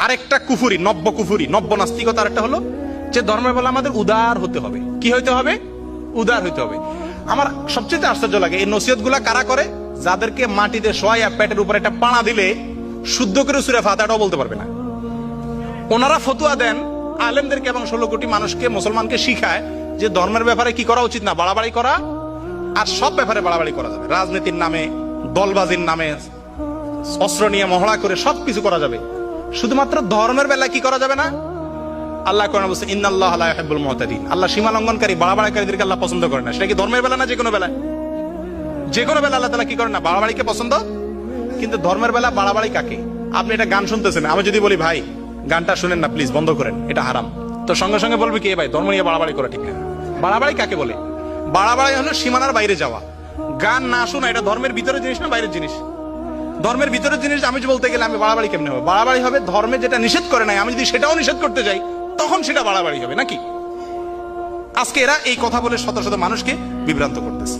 আরেকটা কুফুরি, নব্য নাস্তিকতা আরেকটা হলো যে ধর্মের বেলা আমাদের উদার হতে হবে। কি হইতে হবে? উদার হইতে হবে। আমার সবচেয়ে আশ্চর্য লাগে এই নসিহত গুলা কারা করে? যাদেরকে মাটিতে শোয়া পেটের উপরে একটা পাড়া দিলে শুদ্ধ করে সূরা ফাতিহাটাও বলতে পারবে না। ওনারা ফতুয়া দেন আলেমদেরকে এবং 16 কোটি মানুষকে, মুসলমানকে শিখায় যে ধর্মের ব্যাপারে কি করা উচিত না, বাড়াবাড়ি করা, আর সব ব্যাপারে বাড়াবাড়ি করা যাবে। রাজনীতির নামে, দলবাজির নামে, অস্ত্র নিয়ে মহড়া করে সবকিছু করা যাবে, শুধুমাত্র ধর্মের বেলায় কি করা যাবে না? আল্লাহ কোরআনে বলছে ইন্নাল্লাহা লা ইউহিব্বুল মুতাদিন, আল্লাহ সীমা লঙ্ঘনকারী, বাড়াবাড়িকারীদেরকে আল্লাহ পছন্দ করে না। সেটা কি ধর্মের বেলা না যে কোনো বেলায়? যে কোনো বেলা আল্লাহ তাআলা কি করে না? বাড়াবাড়িকে পছন্দ। কিন্তু ধর্মের বেলা বাড়াবাড়ি কাকে? আপনি এটা গান শুনতেছেন, আমি যদি বলি ভাই গানটা শুনেন না প্লিজ, বন্ধ করেন, এটা হারাম, তো সঙ্গে সঙ্গে বলবে কি ভাই ধর্ম নিয়ে বাড়াবাড়ি করা ঠিক না। বাড়াবাড়ি কাকে বলে? বাড়াবাড়ি হলো সীমানার বাইরে যাওয়া। গান না শোনা এটা ধর্মের ভিতরের জিনিস না বাইরের জিনিস? ধর্মের ভিতরের জিনিস আমি বলতে গেলে আমি বাড়াবাড়ি কেমনে হবে? বাড়াবাড়ি হবে ধর্মে যেটা নিষেধ করে নাই, আমি যদি সেটাও নিষেধ করতে যাই তখন সেটা বাড়াবাড়ি হবে নাকি? আজকে এরা এই কথা বলে শত শত মানুষকে বিভ্রান্ত করতেছে।